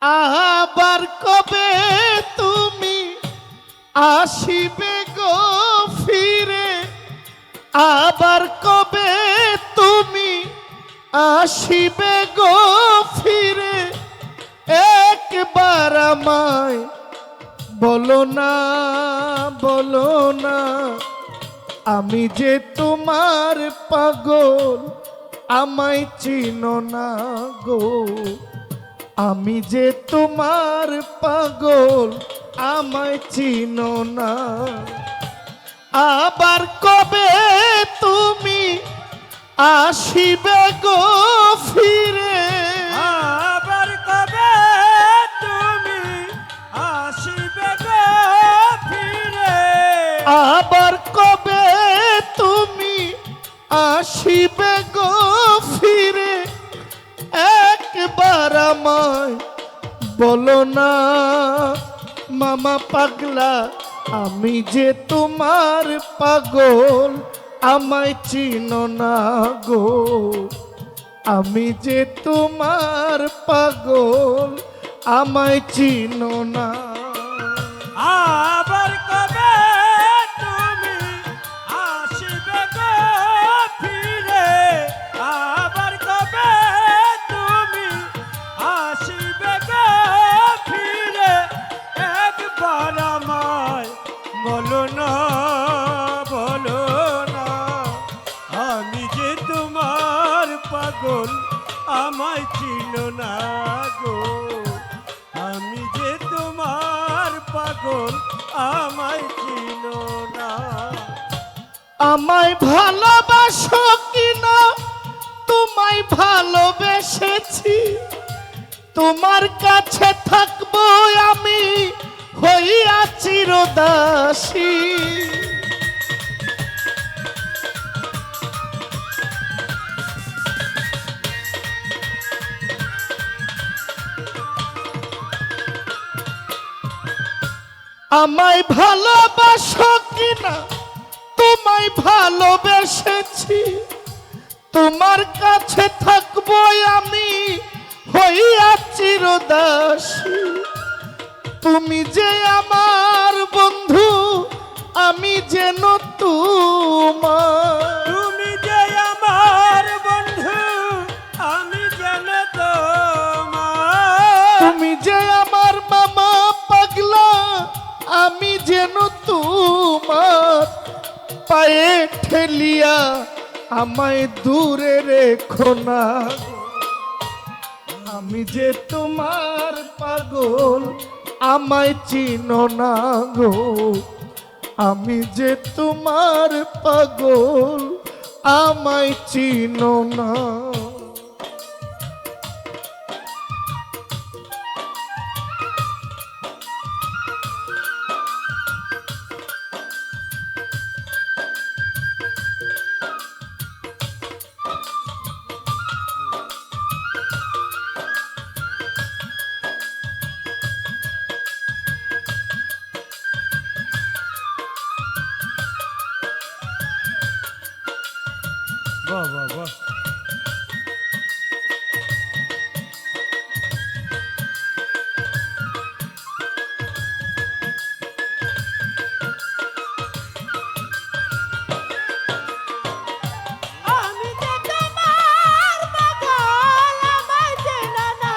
আবার কবে তুমি আসিবে গো ফিরে, আবার কবে তুমি আসিবে গো ফিরে, একবার আমায় বলো না, বলো না, আমি যে তোমার পাগল, আমায় চিনো না গো, আমি যে তোমার পাগল, আমায় চিনো না। আবার কবে তুমি আসিবে গো ফিরে, আবার কবে তুমি আসিবে গো ফিরে, আবার কবে তুমি আসিবে গো ফিরে, একবার আমায় বলো না মামা পাগলা, আমি যে তোমার পাগল, আমায় চিনো না গো, আমি যে তোমার পাগল, আমায় চিনো না। আবার কবে তুমি আসিবে গো ফিরে, আবার কবে তুমি আসিবে গো ফিরে, একবার আমায় বলো না, বলো না, আমি যে তোমার পাগল, আমায় চিনো না গো, আমি যে তোমার পাগল, আমায় চিনো না। আমায় ভালোবাসো কিনা, তোমায় ভালোবেসেছি, তোমার কাছে থাকবো আমি, হইয়া চিরদাসী। আমায় ভালোবাসো কিনা, তোমায় ভালোবেসেছি, তোমার কাছে থাকবো আমি, হইয়া চিরদাসী। তুমি যে আমার বন্ধু, আমি যেন তোমার, তুমি যে আমার বন্ধু, আমি যেন তোমার, তুমি যে আমার মামা পাগলা, আমি যেন তোমার, পায়ে ঠেলিয়া আমায় দূরে রেখো না, আমি যে তোমার পাগল, আমায় চিনো না গো, আমি যে তোমার পাগল, আমায় চিনো না। বাহ বাহ বাহ। আমি যে তোমার পাগল, আমায় চেনো না,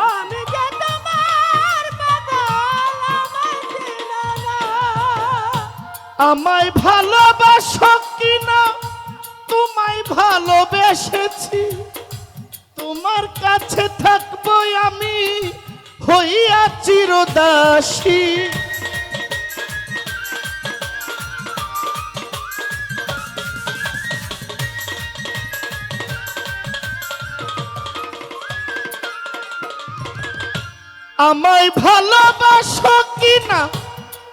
আমি যে তোমার পাগল, আমায় চেনো না। আমায় ভালোবাসো কিনা, তোমায় ভালোবেসেছি, তোমার কাছে থাকবো আমি, হইয়া চিরদাসী। আমায় ভালোবাসো কিনা,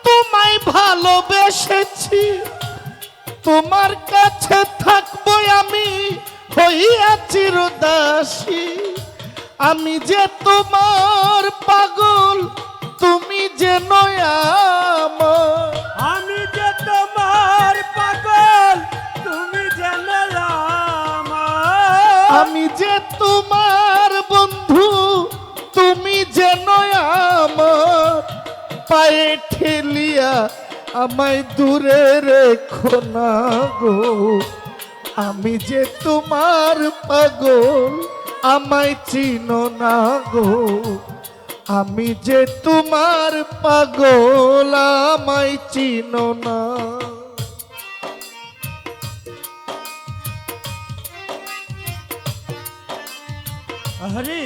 তোমায় ভালোবেসেছি, তোমার কাছে থাকবো আমি, হইয়া চিরদাসী। আমি যে তোমার পাগল, তুমি যেন আমার, আমি যে তোমার পাগল, তুমি যেন আমার, আমি যে তোমার বন্ধু, পায়ে ঠেলিয়া আমায় দূরে রেখো না গো, আমি যে তোমার পাগল আমায় চিনো না গো, আমি যে তোমার পাগল আমায় চিনো না। আরে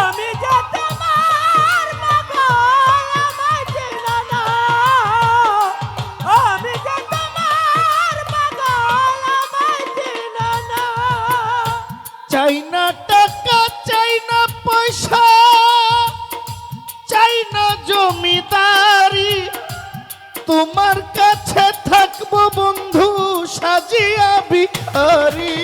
আমি যে তোমার পাগল আমায় চেনো না, আমি যে তোমার পাগল আমায় চেনো না। চাই না টাকা চাই না পয়সা চাই না জমিদারি, তোমার কাছে থাকবো বন্ধু সাজিয়া ভিখারি।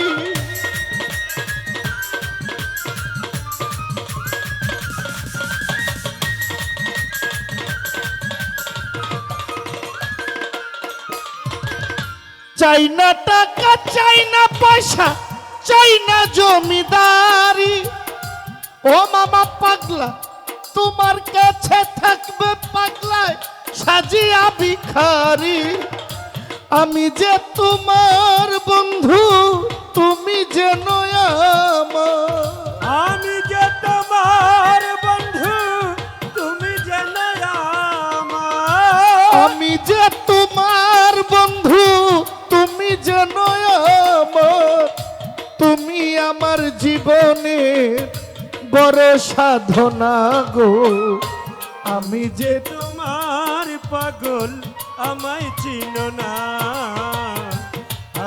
চাই না টাকা চাই না পয়সা চাই না জমিদারি, ও মামা পাগলা তোমার কাছে থাকবে পাগলায় সাজিয়া ভিখারি। আমি যে তোমার বন্ধু তুমি যেন আমার, আমি যে তোমার বন্ধু তুমি যেন আমার, আমি যে তোমার বন্ধু তুমি যেন আমার, তুমি আমার জীবনের বড় সাধনা গো, আমি যে তোমার পাগল আমায় চিনো না,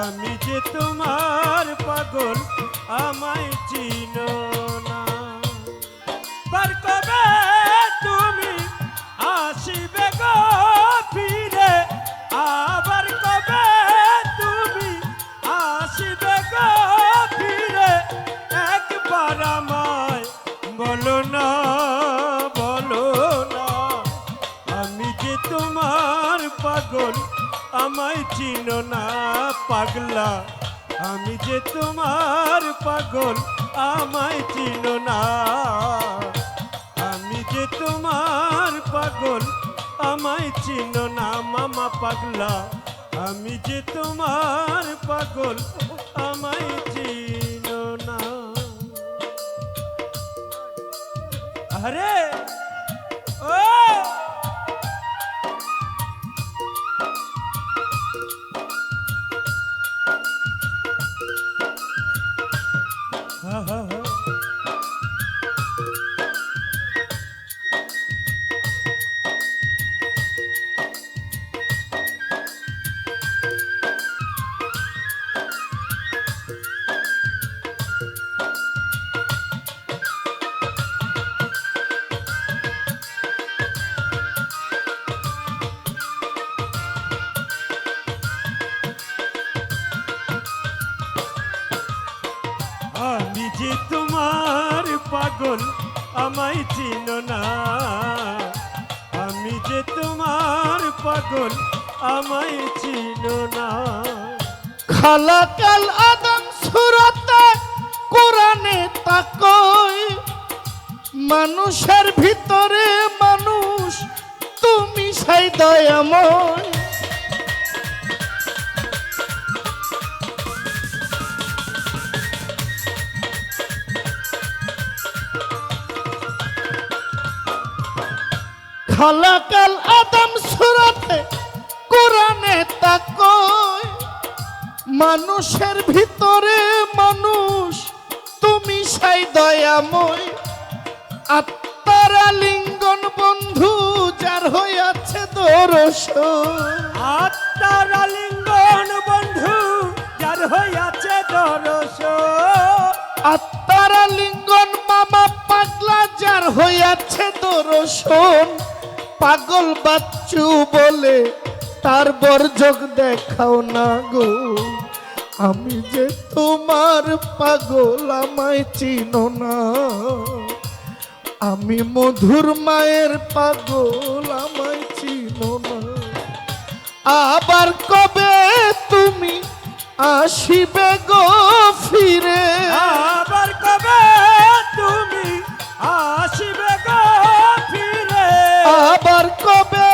আমি যে তোমার পাগল আমায় চিনো না। বার কবে তুমি আসিবে গো ফিরে, আবার কবে তুমি আসিবে গো ফিরে, একবার আমায় বলো না, বলো না। আমি যে তোমার পাগল আমায় চিনো না পাগলা, আমি যে তোমার পাগল আমায় চিনো না, আমি যে তোমার পাগল আমায় চিনো না মামা পাগলা, আমি যে তোমার পাগল আমায় চিনো না। আরে ও হা হা হা। আমি যে তোমার পাগল আমায় চিনো না, আমি যে তোমার পাগল আমায় চিনো না। খালাকাল আদম সুরতে কোরআনে তাকই, মানুষের ভিতরে মানুষ তুমি সেই দয়াময়। খালাকাল আদম সুরতে কোরআনে তাকই, মানুষের ভিতরে মানুষ তুমি সেই দয়াময়। আত্মার আলিঙ্গন বন্ধু যার হইয়াছে দর্শন, আত্মার আলিঙ্গন বন্ধু যার হইয়াছে দর্শন, আত্মার আলিঙ্গন মামা পাগলা যার হইয়াছে দর্শন। পাগল বাচ্চু বলে তার বর্জক দেখাও না গো, আমি যে তোমার পাগল আমায় চিনো না, আমি মধুর মায়ের পাগল আমায় চিনো না। আবার কবে তুমি আসিবে গো ফিরে, আবার কবে তুমি আসিবে গো ফিরে, আবার কবে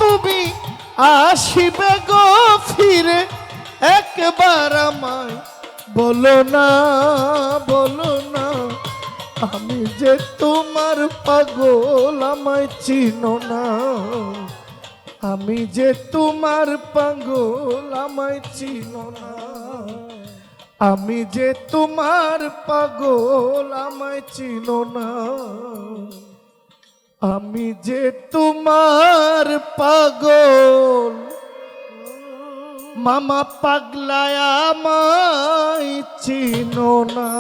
তুমি আসিবে গো ফিরে, একবার আমায় বলো না, বলো না, আমি যে তোমার পাগল আমায় চিনো না, আমি যে তোমার পাগল আমায় চিনো না, আমি যে তোমার পাগল আমায় চিনো না, আমি যে তোমার পাগল মামা পাগলায় আমায় চিনো না।